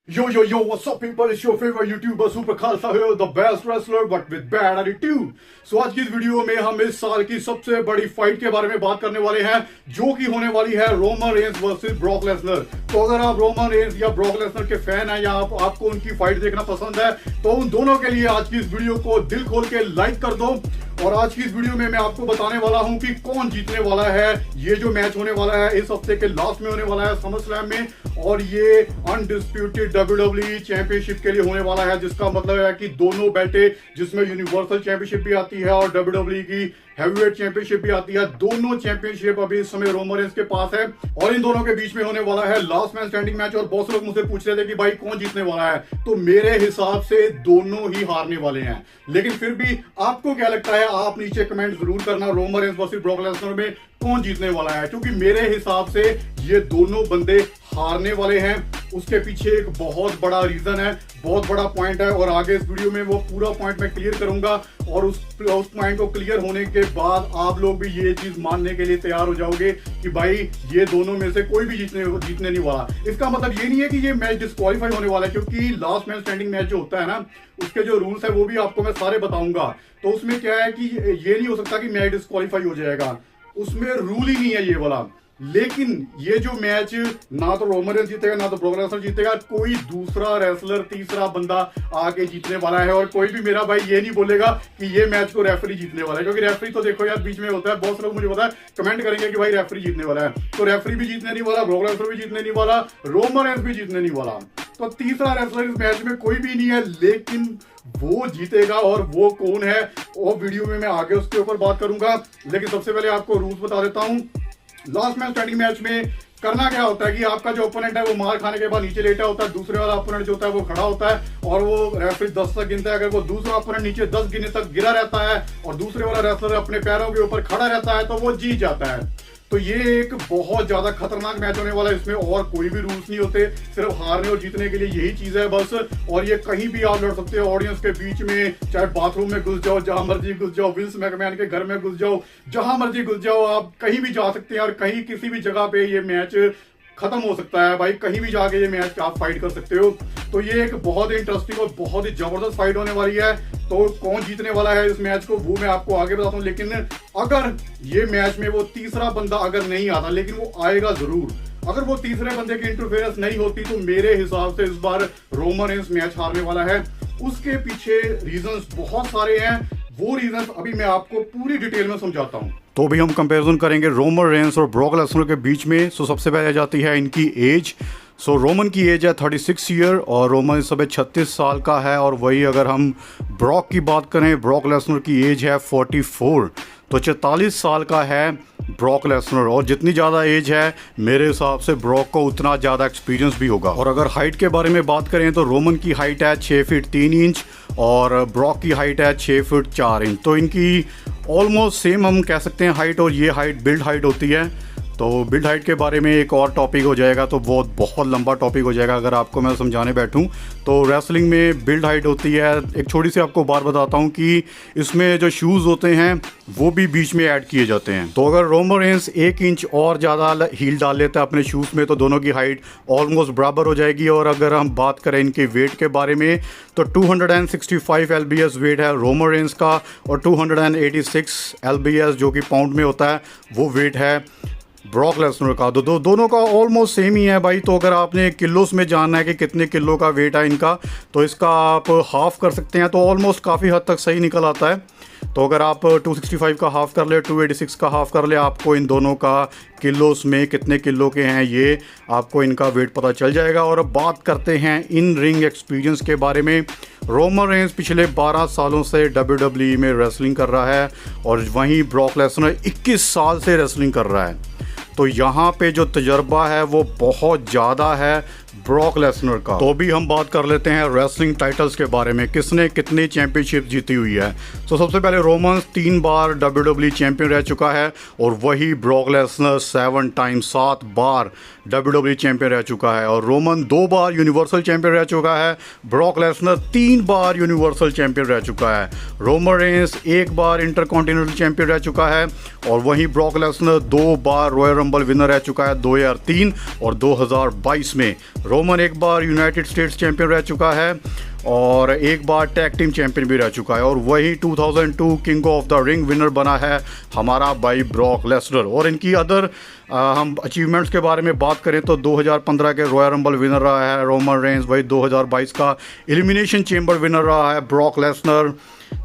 Yo, what's up people? It's your favorite YouTuber Super Khalsa here, the best wrestler but with bad attitude. So आज की इस video में हम इस साल की सबसे बड़ी फाइट के बारे में बात करने वाले हैं, जो कि होने वाली है Roman Reigns versus Brock Lesnar. तो अगर आप रोमन रेंस या ब्रॉक लेसनर के फैन हैं या आपको उनकी फाइट देखना पसंद है, तो उन दोनों के लिए आज की इस वीडियो को दिल खोल के लाइक कर दो। और आज की इस वीडियो में मैं आपको बताने वाला हूं कि कौन जीतने वाला है। ये जो मैच होने वाला है इस हफ्ते के लास्ट में होने वाला है समर स्लैम में, और ये अनडिस्प्यूटेड WWE चैंपियनशिप के लिए होने वाला है, जिसका मतलब है कि दोनों बेल्टें, जिसमें यूनिवर्सल चैंपियनशिप भी आती है और WWE की हैवीवेट चैंपियनशिप भी आती है, दोनों चैंपियनशिप अभी इस समय रोमन रेंस के पास है। और इन दोनों के बीच में होने वाला है लास्ट मैन स्टैंडिंग मैच। और बहुत से लोग मुझसे पूछ रहे थे कि भाई कौन जीतने वाला है, तो मेरे हिसाब से दोनों ही हारने वाले हैं। लेकिन फिर भी आपको क्या लगता है, आप नीचे कमेंट जरूर करना, Roman Reigns versus Brock Lesnar में कौन जीतने वाला है। क्योंकि मेरे हिसाब से ये दोनों बंदे हारने वाले हैं। उसके पीछे एक बहुत बड़ा रीजन है, बहुत बड़ा पॉइंट है, और आगे इस वीडियो में वो पूरा पॉइंट मैं क्लियर करूंगा। और उस पॉइंट को क्लियर होने के बाद आप लोग भी ये चीज मानने के लिए तैयार हो जाओगे कि भाई ये दोनों में से कोई भी जीतने नहीं वाला। इसका मतलब ये नहीं है कि ये मैच डिस्क्वालीफाई होने वाला है, क्योंकि लास्ट मैन स्टैंडिंग मैच जो होता है ना, उसके जो रूल्स है वो भी आपको मैं सारे बताऊंगा। तो उसमें क्या है कि ये नहीं हो सकता कि मैच डिस्क्वालीफाई हो जाएगा, उसमें रूल ही नहीं है ये वाला। लेकिन ये जो मैच ना तो रोमन रेंस जीतेगा ना तो ब्रॉक लेसनर जीतेगा, कोई दूसरा रेसलर, तीसरा बंदा आके जीतने वाला है। और कोई भी मेरा भाई ये नहीं बोलेगा कि ये मैच को रेफरी जीतने वाला है, क्योंकि रेफरी तो देखो यार बीच में होता है। बहुत से लोग मुझे पता है कमेंट करेंगे कि भाई रेफरी जीतने वाला है, तो रेफरी भी जीतने नहीं वाला, ब्रॉक लेसनर भी जीतने नहीं वाला, रोमन रेंस भी जीतने नहीं वाला। तो तीसरा रेसलर इस मैच में कोई भी नहीं है, लेकिन वो जीतेगा। और वो कौन है वो वीडियो में मैं आगे उसके ऊपर बात करूंगा। लेकिन सबसे पहले आपको रूल्स बता देता हूं। लास्ट मैच स्टैंडिंग मैच में करना क्या होता है कि आपका जो ओपोनेंट है वो मार खाने के बाद नीचे लेटा होता है, दूसरे वाला ओपोनेंट जो होता है वो खड़ा होता है, और वो रेफरी 10 तक गिनता है। अगर वो दूसरा ओपोनेंट नीचे 10 गिनने तक गिरा रहता है और दूसरे वाला रेसलर अपने पैरों के ऊपर खड़ा रहता है, तो वो जीत जाता है। तो ये एक बहुत ज्यादा खतरनाक मैच होने वाला है। इसमें और कोई भी रूल्स नहीं होते, सिर्फ हारने और जीतने के लिए यही चीज है बस। और ये कहीं भी आप लड़ सकते हो ऑडियंस के बीच में, चाहे बाथरूम में घुस जाओ, जहां मर्जी घुस जाओ, विंस मैकमैन के घर में घुस जाओ, जहां मर्जी घुस जाओ, आप कहीं भी जा सकते हैं। और कहीं किसी भी जगह पे ये मैच खत्म हो सकता है भाई, कहीं भी जाके ये मैच आप फाइट कर सकते हो। तो ये एक बहुत ही इंटरेस्टिंग और बहुत ही जबरदस्त फाइट होने वाली है। तो कौन जीतने वाला है इस मैच को वो मैं आपको आगे बताता हूं। लेकिन अगर ये मैच में वो तीसरा बंदा अगर नहीं आता, लेकिन वो आएगा जरूर, अगर वो तीसरे बंदे की इंटरफेरेंस नहीं होती, तो मेरे हिसाब से इस बार रोमन रेंस मैच हारने वाला है। उसके पीछे रीजंस बहुत सारे हैं, वो रीजंस अभी मैं आपको पूरी डिटेल में समझाता हूं। तो भी हम कंपैरिजन करेंगे रोमन रेंस और ब्रॉक लेसनर के बीच में। सो सबसे पहले आ जाती है इनकी एज। सो रोमन की एज है 36 ईयर और रोमन इस समय 36 साल का है। और वही अगर हम ब्रॉक की बात करें, ब्रॉक लेसनर की एज है 44, तो 44 साल का है ब्रॉक लेसनर। और जितनी ज़्यादा एज है मेरे हिसाब से ब्रॉक को उतना ज़्यादा एक्सपीरियंस भी होगा। और अगर हाइट के बारे में बात करें तो रोमन की हाइट है 6 फीट 3 इंच और ब्रॉक की हाइट है 6 फीट 4 इंच। तो इनकी ऑलमोस्ट सेम हम कह सकते हैं हाइट। और ये हाइट बिल्ड हाइट होती है। तो बिल्ड हाइट के बारे में एक और टॉपिक हो जाएगा, तो बहुत लंबा टॉपिक हो जाएगा अगर आपको मैं समझाने बैठूं। तो रेसलिंग में बिल्ड हाइट होती है। एक छोटी सी आपको बात बताता हूं कि इसमें जो शूज़ होते हैं वो भी बीच में ऐड किए जाते हैं। तो अगर रोमन रेंस 1 इंच और ज़्यादा हील डाल लेता है अपने शूज़ में, तो दोनों की हाइट ऑलमोस्ट बराबर हो जाएगी। और अगर हम बात करें इनके वेट के बारे में, तो 265 LBS वेट है रोमन रेंस का, और 286 LBS जो कि पाउंड में होता है वो वेट है ब्रॉक लेसनर का। दोनों का ऑलमोस्ट सेम ही है भाई। तो अगर आपने किलोस में जानना है कि कितने किलो का वेट है इनका, तो इसका आप हाफ कर सकते हैं, तो ऑलमोस्ट काफ़ी हद तक सही निकल आता है। तो अगर आप 265 का हाफ कर ले, 286 का हाफ कर ले, आपको इन दोनों का किलोस में कितने किलो के हैं ये आपको इनका वेट पता चल जाएगा। और अब बात करते हैं इन रिंग एक्सपीरियंस के बारे में। रोमन रेंस पिछले 12 सालों से WWE में रेसलिंग कर रहा है, और वहीं ब्रॉक लेसनर 21 साल से रेसलिंग कर रहा है। तो यहाँ पे जो तजर्बा है वो बहुत ज़्यादा है ब्रॉक लेसनर का। तो भी हम बात कर लेते हैं रेसलिंग टाइटल्स के बारे में, किसने कितनी चैंपियनशिप जीती हुई है। तो सबसे पहले रोमन 3 बार WWE चैंपियन रह चुका है, और वही ब्रॉक लेसनर 7 बार WWE चैंपियन रह चुका है। और रोमन 2 बार यूनिवर्सल चैंपियन रह चुका है, ब्रॉक लेसनर 3 बार यूनिवर्सल चैंपियन रह चुका है। रोमन रेंस 1 बार इंटरकॉन्टिनेंटल चैंपियन रह चुका है, और वहीं ब्रॉक लेसनर 2 बार रॉयल रंबल विनर रह चुका है 2003 और 2022 में। रोमन एक बार यूनाइटेड स्टेट्स चैंपियन रह चुका है और एक बार टैग टीम चैंपियन भी रह चुका है, और वही 2002 king of the ring winner बना है हमारा भाई ब्रॉक लेसनर। और इनकी अदर हम अचीवमेंट्स के बारे में बात करें तो 2015 के रॉयल रंबल विनर रहा है रोमन रेंस, वही 2022 का एलिमिनेशन चेंबर विनर रहा है Brock Lesnar,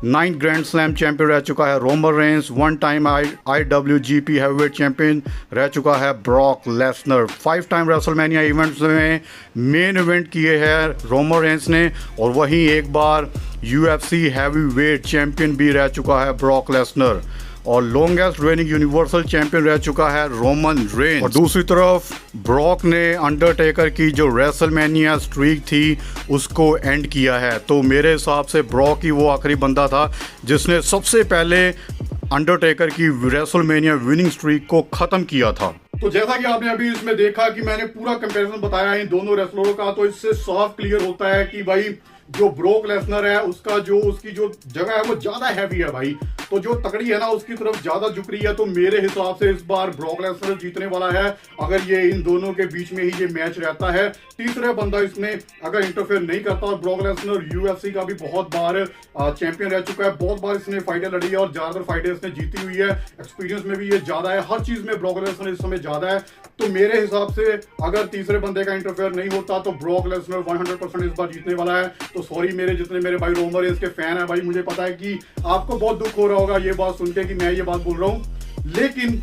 9 grand slam champion रह चुका है Roman Reigns, 1 time IWGP heavyweight champion रह चुका है ब्रॉक लेसनर, 5 टाइम रेसलमैनिया इवेंट्स में मेन इवेंट किए हैं रोमन रेंस ने, और वहीं एक बार UFC हैवीवेट चैंपियन भी रह चुका है ब्रॉक लेसनर, और लॉन्गेस्ट रेनिंग यूनिवर्सल चैंपियन रह चुका है रोमन रेंस। और दूसरी तरफ ब्रॉक ने अंडरटेकर की जो रेसलमैनिया स्ट्रीक थी उसको एंड किया है। तो मेरे हिसाब से ब्रॉक ही वो आखिरी बंदा था जिसने सबसे पहले अंडरटेकर की रेसलमैनिया विनिंग स्ट्रीक को ख़त्म किया था। तो जैसा कि आपने अभी इसमें देखा कि मैंने पूरा कंपैरिजन बताया इन दोनों रेसलरों का, तो इससे साफ क्लियर होता है कि भाई जो ब्रॉक लेसनर है उसकी जो जगह है वो ज्यादा हैवी है भाई, तो जो तकड़ी है ना उसकी तरफ ज्यादा झुक रही है। तो मेरे हिसाब से इस बार ब्रॉक लेसनर जीतने वाला है अगर ये इन दोनों के बीच में ही ये मैच रहता है। तीसरा बंदा इसमें अगर इंटरफेयर नहीं करता, और ब्रॉक लेसनर UFC का भी बहुत बार चैंपियन रह चुका है, बहुत बार इसने फाइटें लड़ी है और ज्यादातर फाइटें इसने जीती हुई है, एक्सपीरियंस में भी ये ज्यादा है, हर चीज में ब्रॉक लेसनर इस समय ज्यादा है। तो मेरे हिसाब से अगर तीसरे बंदे का इंटरफेयर नहीं होता तो ब्रॉक लेसनर 100% इस बार जीतने वाला है। तो सॉरी मेरे जितने मेरे भाई रोमन रेंस के फैन है भाई, मुझे पता है कि आपको बहुत दुख हो रहा होगा ये बात सुन के कि मैं ये बात बोल रहा हूं, लेकिन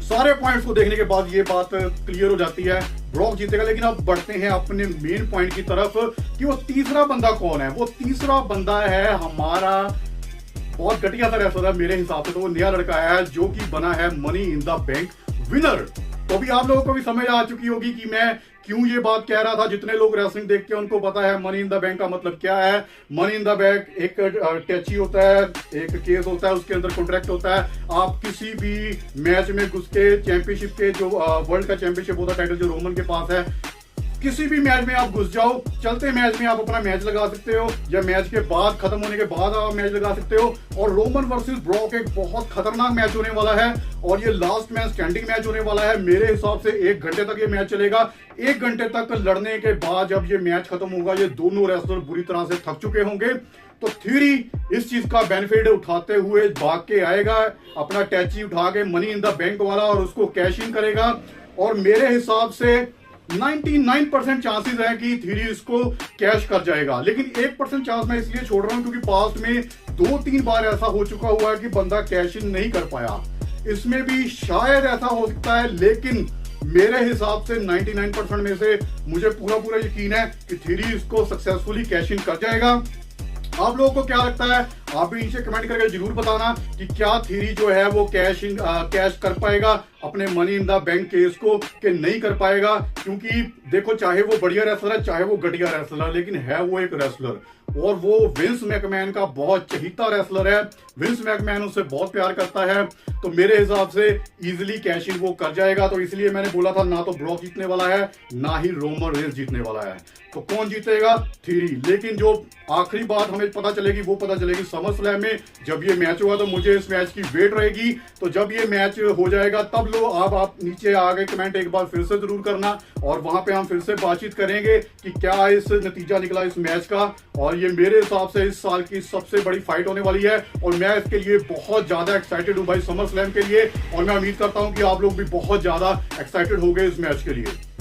सारे पॉइंट्स को देखने के बाद ये बात क्लियर हो जाती है, ब्रॉक जीतेगा। लेकिन अब बढ़ते हैं अपने मेन पॉइंट की तरफ कि वो तीसरा बंदा कौन है। वो तीसरा बंदा है हमारा बहुत घटिया सा रेसलर है मेरे हिसाब से, तो वो नया लड़का है जो कि बना है money in the bank winner. तो अभी आप लोगों को भी समझ आ चुकी होगी कि मैं क्यों ये बात कह रहा था। जितने लोग रेसलिंग देखते हैं उनको पता है मनी इन द बैंक का मतलब क्या है। मनी इन द बैंक एक टैची होता है, एक केस होता है, उसके अंदर कॉन्ट्रैक्ट होता है। आप किसी भी मैच में घुस के चैंपियनशिप के जो वर्ल्ड का चैंपियनशिप होता है टाइटल जो रोमन के पास है, किसी भी मैच में आप घुस जाओ, चलते मैच में आप अपना मैच लगा सकते हो या मैच के बाद खत्म होने के बाद आप मैच लगा सकते हो। और रोमन वर्सेस ब्रॉक एक बहुत खतरनाक मैच होने वाला है और ये लास्ट मैच स्टैंडिंग मैच होने वाला है। मेरे हिसाब से 1 घंटे तक ये मैच चलेगा। 1 घंटे तक लड़ने के बाद जब ये मैच खत्म होगा ये दोनों रेसलर बुरी तरह से थक चुके होंगे। तो थ्योरी इस चीज का बेनिफिट उठाते हुए भाग के आएगा, अपना टैची उठा के मनी इन द बैंक वाला, और उसको कैश इन करेगा। और मेरे हिसाब से 99% चांसेस है कि थ्योरी इसको कैश कर जाएगा, लेकिन 1% चांस मैं इसलिए छोड़ रहा हूं क्योंकि पास्ट में 2-3 बार ऐसा हो चुका हुआ है कि बंदा कैश इन नहीं कर पाया। इसमें भी शायद ऐसा हो सकता है, लेकिन मेरे हिसाब से 99% में से मुझे पूरा यकीन है कि थ्योरी इसको सक्सेसफुली कैश इन कर जाएगा। आप लोगों को क्या लगता है? आप भी नीचे कमेंट करके जरूर बताना कि क्या थ्योरी जो है वो कैश कर पाएगा अपने money in the bank case को कि नहीं कर पाएगा। क्योंकि देखो, चाहे वो बढ़िया रेसलर है चाहे वो घटिया रेसलर है, लेकिन है वो एक रेसलर, और वो विंस मैकमैन का बहुत चहीता रेसलर है। विंस मैकमैन उससे बहुत प्यार करता है। तो मेरे हिसाब से इजीली कैश इन वो कर जाएगा। तो इसलिए मैंने बोला था ना तो ब्रॉक जीतने वाला है ना ही रोमन रेंस जीतने वाला है। तो कौन जीतेगा? थ्योरी। लेकिन जो आखिरी बात हमें पता चलेगी वो पता चलेगी समर स्लैम में जब ये मैच होगा। तो मुझे इस मैच की वेट रहेगी। तो जब ये मैच हो जाएगा तब लोग आप नीचे आगे कमेंट एक बार फिर से जरूर करना, और वहां पे हम फिर से बातचीत करेंगे कि क्या इस नतीजा निकला इस मैच का। और ये मेरे हिसाब से इस साल की सबसे बड़ी फाइट होने वाली है और मैं इसके लिए बहुत ज्यादा एक्साइटेड हूं भाई, समर स्लैम के लिए। और मैं उम्मीद करता हूं कि आप लोग भी बहुत ज्यादा एक्साइटेड हो गए इस मैच के लिए।